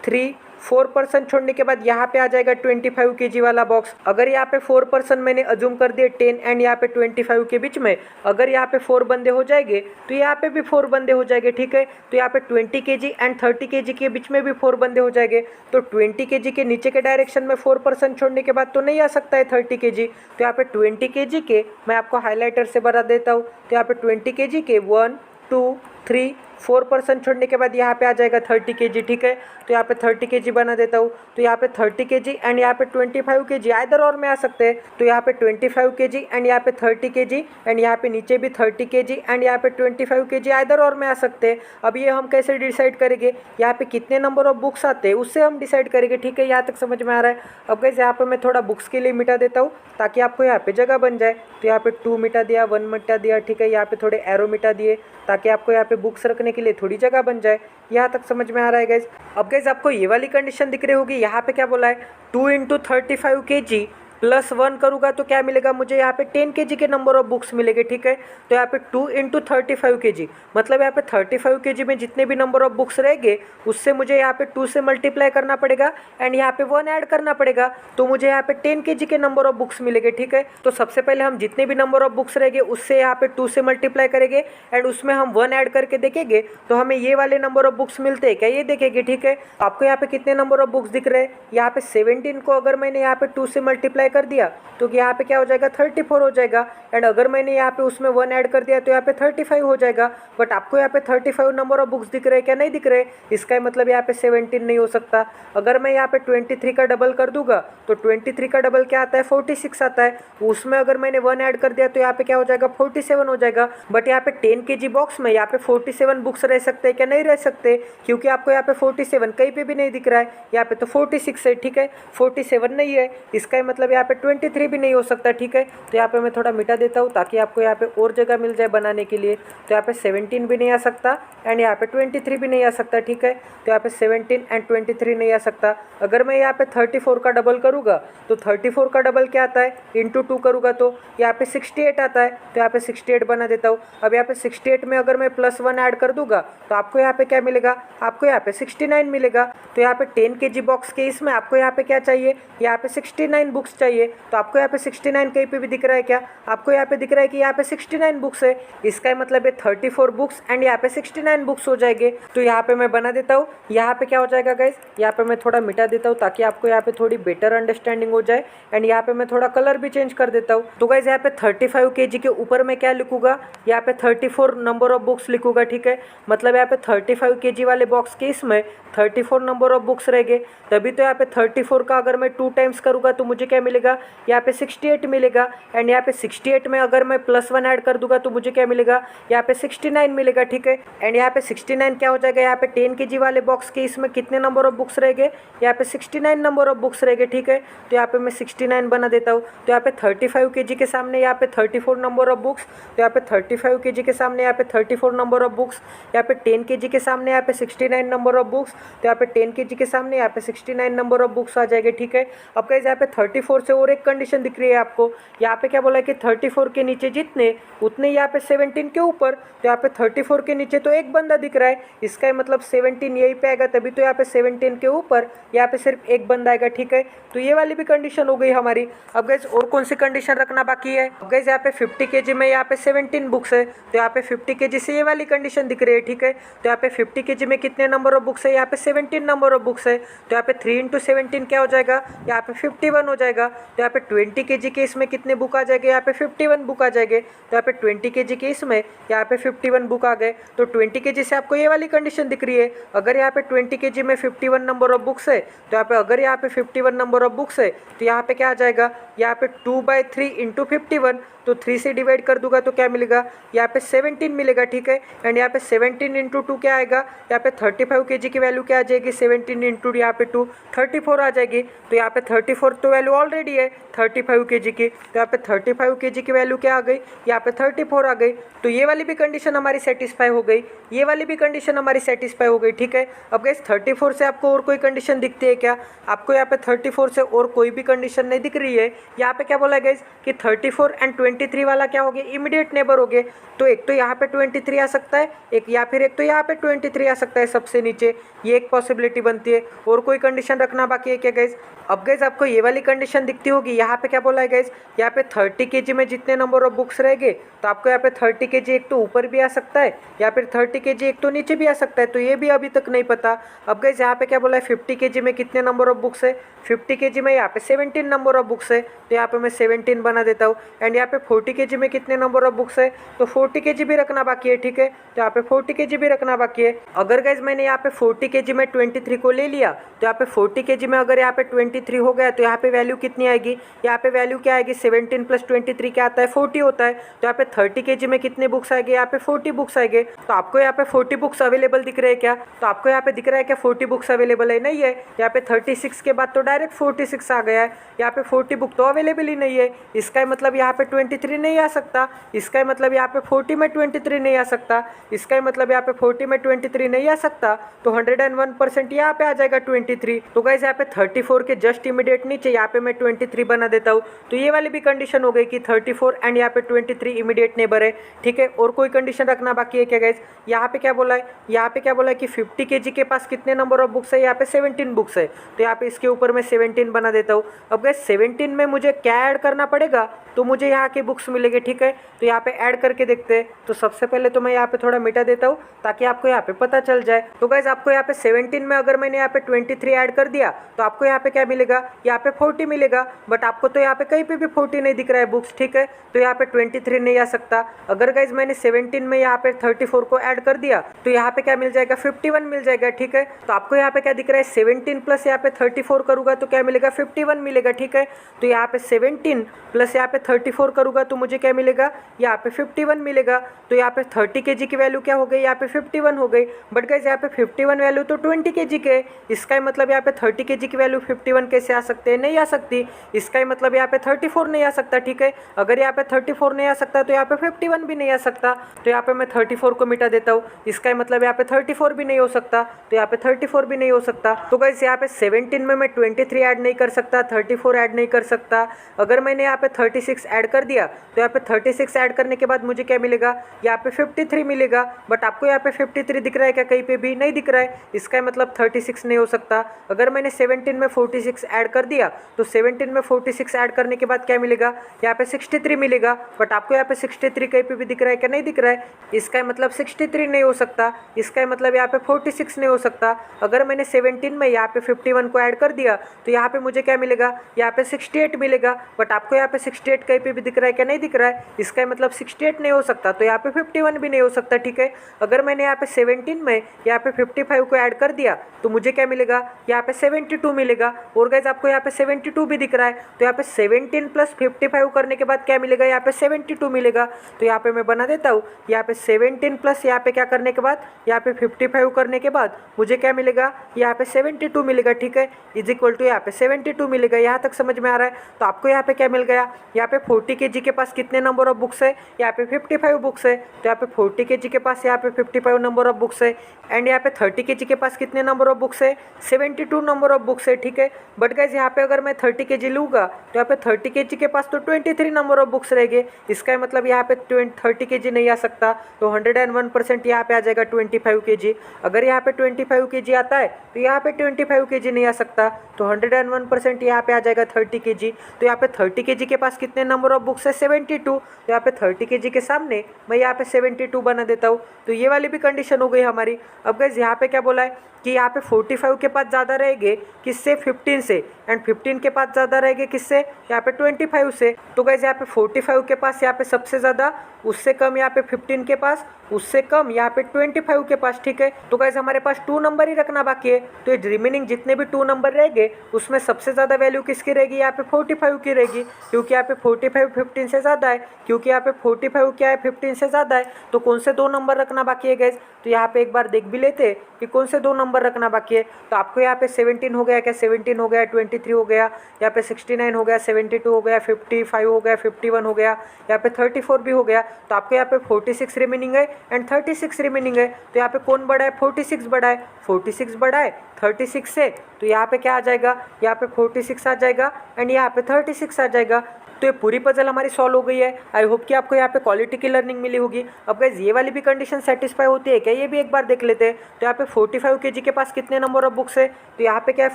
3 4% छोड़ने के बाद यहाँ पे आ जाएगा 25 kg वाला बॉक्स। अगर यहाँ पे 4% मैंने अज्यूम कर दिए 10 एंड यहाँ पे 25 के बीच में, अगर यहाँ पे 4 बंदे हो जाएंगे तो यहाँ पे भी 4 बंदे हो जाएंगे, ठीक है। तो यहाँ पे 20 kg एंड 30 kg के बीच में भी 4 बंदे हो जाएंगे। तो 20 kg के नीचे के डायरेक्शन में 4% छोड़ने के बाद तो नहीं आ सकता है 30 kg। तो यहाँ पे 20 kg के मैं आपको हाईलाइटर से बता देता हूँ। तो यहाँ पे 20 kg के 1 2 3 4% छोड़ने के बाद यहाँ पे आ जाएगा 30 kg, ठीक है। तो यहाँ पे 30 kg बना देता हूँ। तो यहाँ पे 30 kg एंड यहाँ पे 25 kg आइदर और में आ सकते हैं। तो यहाँ पे 25 kg एंड यहाँ पे 30 kg एंड यहाँ पे नीचे भी 30 kg एंड यहाँ पे 25 kg आइदर और में आ सकते हैं। अब ये हम कैसे डिसाइड करेंगे, यहाँ पे कितने नंबर ऑफ बुक्स आते हैं उससे हम डिसाइड करेंगे, ठीक है। यहाँ तक समझ में आ रहा है। अब गाइस यहाँ पे मैं थोड़ा बुक्स के लिए मिटा देता हूँ ताकि आपको यहाँ पे जगह बन जाए। तो यहाँ पे 2 मिटा दिया, 1 मिटा दिया, ठीक है। यहाँ पे थोड़े एरो मिटा दिए ताकि आपको यहाँ पे बुक्स रखने के लिए थोड़ी जगह बन जाए। यहाँ तक समझ में आ रहा है गाइस। अब गाइस आपको ये वाली कंडीशन दिख रही होगी, यहाँ पे क्या बोला है 2 × 35 kg प्लस 1 करूँगा तो क्या मिलेगा मुझे, यहाँ पे 10 kg के नंबर ऑफ बुक्स मिलेंगे, ठीक है। तो यहाँ पे 2 × 35 kg मतलब यहाँ पे 35 kg में जितने भी नंबर ऑफ बुक्स रहेंगे उससे मुझे यहाँ पे 2 से मल्टीप्लाई करना पड़ेगा एंड यहाँ पे 1 ऐड करना पड़ेगा। तो मुझे यहाँ पे 10 kg के नंबर ऑफ बुक्स मिलेंगे, ठीक है। तो सबसे पहले हम जितने भी नंबर ऑफ बुक्स रहेंगे उससे यहाँ पे 2 से मल्टीप्लाई करेंगे एंड उसमें हम 1 ऐड करके देखेंगे तो हमें ये वाले नंबर ऑफ बुक्स मिलते हैं क्या, ये देखेंगे, ठीक है। आपको यहाँ पे कितने नंबर ऑफ बुक्स दिख रहे हैं, यहाँ पे 17 को अगर मैंने यहाँ पे 2 से मल्टीप्लाई कर दिया तो यहाँ पे क्या हो जाएगा 34 हो जाएगा एंड अगर मैंने यहाँ पे उसमें 1 ऐड कर दिया तो यहाँ पे 35 हो जाएगा। बट आपको यहाँ पे 35 नंबर ऑफ बुक्स दिख रहे हैं क्या, नहीं दिख रहे। इसका मतलब यहाँ पे 17 नहीं हो सकता। अगर मैं यहाँ पे 23 का डबल कर दूंगा तो 23 का डबल क्या आता है 46 आता है। उसमें अगर मैंने 1 ऐड कर दिया तो यहाँ पे क्या हो जाएगा 47 हो जाएगा। बट यहाँ पे 10 kg बॉक्स में यहाँ पे 47 बुक्स रह सकते हैं क्या, नहीं रह सकते, क्योंकि आपको यहाँ पे 47 कहीं पे भी नहीं दिख रहा है। यहाँ पे तो 46 है, ठीक है, 47 नहीं है। इसका मतलब यहाँ पे 23 भी नहीं हो सकता, ठीक है। तो यहाँ पे मैं थोड़ा मिटा देता हूँ ताकि आपको यहाँ पे और जगह मिल जाए बनाने के लिए। तो यहाँ पे 17 भी नहीं आ सकता एंड यहाँ पे 23 भी नहीं आ सकता, ठीक है। तो यहाँ पे 17 एंड 23 नहीं आ सकता। अगर मैं यहाँ पे 34 का डबल करूँगा तो 34 का डबल क्या आता है इंटू 2 करूँगा तो यहाँ पे 68 आता है। तो यहाँ पे 68 बना देता हूँ। अब यहाँ पे 68 में अगर मैं +1 ऐड कर दूंगा तो आपको यहाँ पे क्या मिलेगा, आपको यहाँ पे 69 मिलेगा। तो यहाँ पे 10 kg बॉक्स के इसमें आपको यहाँ पे क्या चाहिए, यहाँ पे 69 बुक्स चाहिए। तो आपको यहाँ पे 69 कहीं पे भी दिख रहा है क्या, आपको यहाँ पे दिख रहा है कि यहाँ पे 69 बुक्स है। इसका मतलब है 34 बुक्स एंड यहाँ पे 69 बुक्स हो जाएंगे। तो यहाँ पे मैं बना देता हूँ। यहाँ पे क्या हो जाएगा गाइस, यहाँ पे मैं थोड़ा मिटा देता हूँ ताकि आपको यहाँ पे थोड़ी बेटर अंडरस्टैंडिंग हो जाए एंड यहाँ पे मैं थोड़ा कलर भी चेंज कर देता हूँ। तो गाइस यहाँ पे 35 kg के ऊपर मैं क्या लिखूंगा, यहाँ पे 34 नंबर ऑफ बुक्स लिखूंगा, ठीक है। मतलब यहाँ पे 35 kg वाले बॉक्स के इसमें 34 नंबर ऑफ बुक्स रहेंगे। तभी तो यहाँ पे 34 का अगर मैं 2 टाइम्स करूँगा तो मुझे क्या मिलेगा, यहाँ पे 68 मिलेगा एंड यहाँ पे 68 में अगर मैं +1 ऐड कर दूंगा तो मुझे क्या मिलेगा, यहाँ पे 69 मिलेगा, ठीक है। एंड यहाँ पे 69 क्या हो जाएगा, यहाँ पे 10 kg वाले बॉक्स के इसमें कितने नंबर ऑफ बुक्स रहेंगे, यहाँ पे 69 नंबर ऑफ बुक्स रहेंगे, ठीक है। तो यहाँ पे मैं 69 बना देता हूँ। तो यहाँ पे 35 kg के सामने यहाँ पे 34 नंबर ऑफ बुक्स, तो यहाँ पे 35 kg के सामने यहाँ पे 34 नंबर ऑफ बुक्स, यहाँ पे 10 kg के सामने यहाँ पे 69 नंबर ऑफ बुक्स, तो यहाँ पे 10 kg के सामने यहाँ पे 69 नंबर ऑफ बुक्स आ जाएंगे, ठीक है। अब गाइस यहाँ पे 34 से और एक कंडीशन दिख रही है आपको। यहाँ पे क्या बोला है कि 34 के नीचे जितने उतने यहाँ पे 17 के ऊपर। तो यहाँ पे 34 के नीचे तो एक बंदा दिख रहा है, इसका मतलब 17 यहीं पे आएगा, तभी तो यहाँ पे 17 के ऊपर यहाँ पे सिर्फ एक बंदा आएगा, ठीक है। तो ये वाली भी कंडीशन हो गई हमारी। अब गाइस और कौन सी कंडीशन रखना बाकी है। अब गाइस यहाँ पे 50 kg में यहाँ पे 17 बुक्स है, तो यहाँ पे 50 kg से ये वाली कंडीशन दिख रही है, ठीक है। तो यहाँ पे 50 kg में कितने नंबर ऑफ बुक्स है, यहाँ पे 17 नंबर ऑफ बुक्स है। तो यहाँ पे 3 × 17 क्या हो जाएगा, यहाँ पे 51 हो जाएगा। तो यहाँ पे 20 kg के इसमें कितने बुक आ जाएंगे, यहाँ पे 51 बुक आ जाएंगे। तो यहाँ पे 20 kg के इसमें यहाँ पे 51 बुक आ गए। तो 20 kg से आपको ये वाली कंडीशन दिख रही है। अगर यहाँ पे 20 kg में 51 नंबर ऑफ बुक्स है तो यहाँ पे अगर यहाँ पे 51 नंबर ऑफ बुक्स है तो यहाँ पे क्या आ जाएगा, यहाँ पे 2/3 × 51, तो 3 से डिवाइड कर दूंगा तो क्या मिलेगा, यहाँ पे 17 मिलेगा, ठीक है। एंड यहाँ पे 17 × 2 क्या आएगा, यहाँ पे 35 kg की वैल्यू क्या आ जाएगी, 17 × यहाँ पे 2 34 आ जाएगी। तो यहाँ पे 34 तो वैल्यू ऑलरेडी ऑलरेडी है 35 kg की, तो यहाँ पे 35 kg की वैल्यू क्या आ गई, यहाँ पे 34 आ गई। तो ये वाली भी कंडीशन हमारी सेटिस्फाई हो गई, ये वाली भी कंडीशन हमारी सेटिस्फाई हो गई, ठीक है। अब गाइस 34 से आपको और कोई कंडीशन दिखती है क्या? आपको यहाँ पे 34 से और कोई भी कंडीशन नहीं दिख रही है। यहाँ पे क्या बोला है गाइस कि 34 एंड 23 वाला क्या हो गया, इमीडिएट नेबर हो गए। तो एक तो यहाँ पे 23 आ सकता है, एक या फिर एक तो यहाँ पे 23 आ सकता है सबसे नीचे, ये एक पॉसिबिलिटी बनती है। और कोई कंडीशन रखना बाकी है क्या गाइस? अब गाइस आपको ये वाली कंडीशन दिखती होगी, यहाँ पे क्या बोला है गाइस, यहाँ पे 30 kg में जितने नंबर ऑफ बुक्स रहेंगे, तो आपको यहाँ पे 30 kg एक तो ऊपर भी आ सकता है या फिर 30 kg एक तो नीचे भी आ सकता है, तो ये भी अभी तक नहीं पता। अब गाइस यहाँ पे क्या बोला है 50 kg में कितने नंबर ऑफ बुक्स है, 50 kg में यहाँ पे 17 नंबर ऑफ बुक्स है, तो यहाँ पे मैं 17 बना देता हूँ। एंड यहाँ पे 40 kg में कितने नंबर ऑफ बुक्स है, तो 40 kg भी रखना बाकी है, ठीक है। तो यहाँ पे 40 kg भी रखना बाकी है। अगर गाइस मैंने यहाँ पे 40 kg में 23 को ले लिया, तो यहाँ पे 40 kg में अगर यहाँ पे 23 हो गया, तो यहाँ पे वैल्यू कितनी आएगी, यहाँ पे वैल्यू क्या आएगी, 17 + 23 क्या आता है, 40 होता है। तो यहाँ पे 30 kg में कितने बुक्स आएंगे, यहाँ पे 40 बुक्स आएंगे। तो आपको यहाँ पे 40 बुक्स अवेलेबल दिख रहे हैं क्या? तो आपको यहाँ पे दिख रहा है क्या 40 बुक्स अवेलेबल है? नहीं है। यहाँ पे 36 के बाद तो डायरेक्ट 46 आ गया है, यहाँ पे 40 बुक तो अवेलेबल ही नहीं है। इसका मतलब यहाँ पे 23 नहीं आ सकता, इसका मतलब यहाँ पे 40 में 23 नहीं आ सकता, इसका मतलब यहाँ पे 40 में 23 नहीं आ सकता। तो 101% यहाँ पे आ जाएगा 23। तो गाइस यहाँ पे 34 के जस्ट इमीडिएट नीचे यहाँ पे मैं 23 बना देता हूँ। तो ये वाली भी कंडीशन हो गई कि 34 एंड यहाँ पे 23 इमीडिएट नेबर है, ठीक है। और कोई कंडीशन रखना बाकी है क्या गाइस? यहाँ पे क्या बोला है, यहाँ पे क्या बोला है कि 50 kg के पास कितने नंबर ऑफ बुक्स है, यहाँ पे 17 बुक्स है, तो यहाँ पे इसके ऊपर मैं 17 बना देता हूँ। अब गाइस 17 में मुझे क्या ऐड करना पड़ेगा, तो मुझे यहाँ के बुक्स मिलेंगे, ठीक है। तो यहाँ पे ऐड करके देखते हैं। तो सबसे पहले तो मैं यहाँ पे थोड़ा मिटा देता हूँ ताकि आपको यहाँ पे पता चल जाए। तो गाइस आपको यहाँ पे 17 में अगर मैंने यहाँ पे 23 ऐड कर दिया, तो आपको यहाँ पे क्या मिलेगा, यहाँ पे 40 मिलेगा। बट आपको तो यहाँ पे कहीं पे भी 40 नहीं दिख रहा है बुक्स, ठीक है। तो यहाँ पे 23 नहीं आ सकता। अगर गाइस मैंने 17 में यहाँ पे 34 को ऐड कर दिया, तो यहाँ पे क्या मिल जाएगा, 51 मिल जाएगा, ठीक है। तो आपको यहाँ पे क्या दिख रहा है, 17 प्लस यहाँ पे 34 करूँगा तो क्या मिलेगा, 51 मिलेगा, ठीक है। तो यहाँ पे 17 प्लस यहाँ पे 34 करूँगा तो मुझे क्या मिलेगा, यहाँ पे 51 मिलेगा। तो यहाँ पे 30 kg की वैल्यू क्या हो गई, यहाँ पे 51 हो गई। बट गाइस यहाँ पे 51 वैल्यू तो 20 kg के, इसका मतलब यहाँ पे 30 kg की वैल्यू 51 कैसे आ सकते हैं, नहीं आ सकती। इसका मतलब यहाँ पे 34 नहीं आ सकता, ठीक है। अगर यहाँ पे 34 नहीं आ सकता तो यहाँ पे 51 भी नहीं आ सकता। तो यहाँ पे मैं 34 को मिटा देता हूँ, इसका मतलब यहाँ पे 34 भी नहीं हो सकता, तो यहाँ पे 34 भी नहीं हो सकता। तो गाइस यहाँ पे 17 में मैं 23 ऐड नहीं कर सकता, 34 ऐड नहीं कर सकता। अगर मैंने यहाँ पे 36 ऐड कर दिया, तो यहाँ पे 36 ऐड करने के बाद मुझे क्या मिलेगा, यहाँ पे 53 मिलेगा। बट आपको यहाँ पे 53 दिख रहा है क्या, कहीं पे भी नहीं दिख रहा है, इसका मतलब 36 नहीं हो सकता। अगर मैंने 17 में 46 ऐड कर दिया, तो 17 में 46 ऐड करने के बाद क्या मिलेगा, यहाँ पे 63 मिलेगा। बट आपको यहाँ पे 63 कहीं पे भी दिख रहा है क्या, नहीं दिख रहा है, इसका मतलब 63 नहीं हो सकता, इसका मतलब यहाँ पे 46 नहीं हो सकता। अगर मैंने 17 में यहाँ पे 51 को ऐड कर दिया, तो यहाँ पे मुझे क्या मिलेगा, यहाँ पे 68 मिलेगा। बट आपको यहाँ पे 68 कहीं पे भी दिख रहा है क्या, नहीं दिख रहा है, इसका मतलब 68 नहीं हो सकता, तो यहाँ पे 51 भी नहीं हो सकता, ठीक है। अगर मैंने यहाँ पे 17 में यहाँ पे 55 को ऐड कर दिया, तो मुझे क्या मिलेगा, यहाँ पे 72 मिलेगा। और गाइस आपको यहाँ पे 72 भी दिख रहा है, तो यहाँ पे 17 प्लस 55 करने के बाद क्या मिलेगा, यहाँ पे 72 मिलेगा। तो यहाँ पे मैं बना देता हूँ, यहाँ पे 17 प्लस यहाँ पे क्या करने के बाद, यहाँ पे 55 करने के बाद मुझे क्या मिलेगा, यहाँ पे 72 मिलेगा, ठीक है। इज इक्वल टू यहाँ पे 72 मिलेगा। यहाँ तक समझ में आ रहा है? तो आपको यहाँ पे क्या मिल गया, यहाँ पे 40 kg के पास कितने नंबर ऑफ बुक्स है, यहाँ पे 55 बुक्स है। तो यहाँ पे 40 kg के पास यहाँ पे 55 नंबर ऑफ बुक्स है। एंड यहाँ पे 30 kg के पास कितने नंबर ऑफ बुक्स है, 72 नंबर ऑफ बुक्स है, ठीक है। बट गाइस यहाँ पे अगर मैं 30 kg लूँगा, तो यहाँ पे 30 kg के पास तो 23 नंबर ऑफ बुक्स रहेंगे, इसका मतलब यहाँ पे 30 kg नहीं आ सकता। तो 101% यहाँ पे आ जाएगा 25 kg। अगर यहाँ पे 25 kg आता है, तो यहाँ पे 25 kg नहीं आ सकता, तो 101% यहाँ पे आ जाएगा 30 kg। तो यहाँ पे 30 kg के पास कितने नंबर ऑफ बुक्स है, 72। तो यहाँ पे 30 kg के सामने मैं यहाँ पे 72 बना देता हूँ। तो ये वाली भी कंडीशन हो गई हमारी। अब गाइस यहाँ पे क्या बोला है कि यहाँ पे 45 के पास ज़्यादा रहेंगे किससे, 15 से, एंड 15 के पास ज़्यादा रहेंगे किससे, यहाँ पे 25 से। तो गाइस यहाँ पे 45 के पास यहाँ पे सबसे ज़्यादा उससे कम यहाँ पे 15 के पास, उससे कम यहाँ पे 25 के पास, ठीक है। तो गाइस हमारे पास 2 नंबर ही रखना बाकी है, तो ये रिमेनिंग जितने भी 2 नंबर रहेंगे उसमें सबसे ज़्यादा वैल्यू किसकी रहेगी, यहाँ पे 45 की रहेगी, क्योंकि यहाँ पे 45 15 से ज़्यादा है, क्योंकि यहाँ पे 45 क्या है 15 से ज़्यादा है। तो कौन से 2 नंबर रखना बाकी है गाइस, तो यहाँ पे एक बार देख भी लेते हैं कि कौन से 2 नंबर रखना बाकी है। तो आपको यहाँ पे 17 हो गया क्या, 17 हो गया, 23 हो गया, यहाँ पे 69 हो गया, 72 हो गया, 55 हो गया, 51 हो गया, यहाँ पे 34 भी हो गया। तो आपको यहाँ पे 46 रिमेनिंग है एंड 36 रिमेनिंग है। तो यहाँ पे कौन बड़ा है, 46 बड़ा है, 46 बड़ा है 36 से। तो यहाँ पे क्या आ जाएगा, यहाँ पे 46 आ जाएगा एंड यहाँ पे 36 आ जाएगा। तो ये पूरी पजल हमारी सॉल्व हो गई है। आई होप कि आपको यहाँ पे क्वालिटी की लर्निंग मिली होगी। अब गाइस ये वाली भी कंडीशन सेटिस्फाई होती है क्या, ये भी एक बार देख लेते हैं। तो यहाँ पे 45 kg के पास कितने नंबर ऑफ बुक्स है, तो यहाँ पे क्या है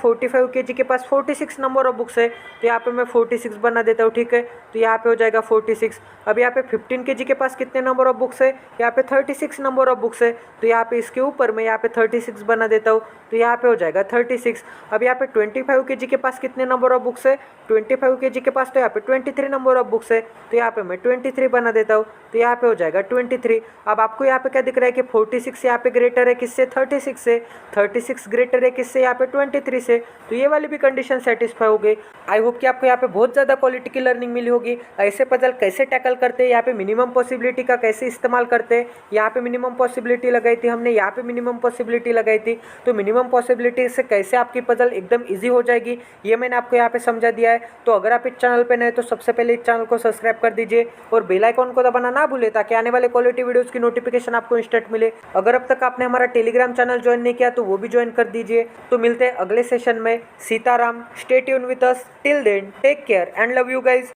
45 kg के पास 46 नंबर ऑफ बुक्स है। तो यहाँ पे मैं 46 बना देता हूँ, ठीक है। तो यहाँ पे हो जाएगा 46। अब यहाँ पे 15 kg के पास कितने नंबर ऑफ बुक्स है, यहाँ पे 36 नंबर ऑफ बुक्स है। तो यहाँ पे इसके ऊपर मैं यहाँ पे 36 बना देता हूँ, तो यहाँ पे हो जाएगा 36। अब यहाँ पे 25 kg के पास कितने नंबर ऑफ बुक्स है, 25 kg के पास तो यहाँ पे 23 नंबर ऑफ बुक्स है। तो यहाँ पे मैं 23 बना देता हूँ, तो यहाँ पे हो जाएगा 23। अब आपको यहाँ पे क्या दिख रहा है कि 46 यहाँ पे ग्रेटर है किससे, 36 से, 36 ग्रेटर है किससे, यहाँ पे 23 से। तो ये वाली भी कंडीशन सेटिस्फाई हो गई। आई होप कि आपको यहाँ पे बहुत ज़्यादा क्वालिटी की लर्निंग मिली होगी। ऐसे पजल कैसे टैकल करते हैं, यहाँ पे मिनिमम पॉसिबिलिटी का कैसे इस्तेमाल करते हैं, यहाँ पे मिनिमम पॉसिबिलिटी लगाई थी हमने, यहाँ पे मिनिमम पॉसिबिलिटी लगाई थी। तो मिनिमम पॉसिबिलिटी से कैसे आपकी पजल एकदम ईजी हो जाएगी, ये मैंने आपको यहाँ पे समझा दिया है। तो अगर आप इस चैनल पे नए तो सबसे पहले इस चैनल को सब्सक्राइब कर दीजिए और बेल आइकॉन को दबाना ना भूले, ताकि आने वाले क्वालिटी वीडियोस की नोटिफिकेशन आपको इंस्टेंट मिले। अगर अब तक आपने हमारा टेलीग्राम चैनल ज्वाइन नहीं किया तो वो भी ज्वाइन कर दीजिए। तो मिलते हैं अगले सेशन में। Sitaram, stay tune with us, till then take care and love you guys.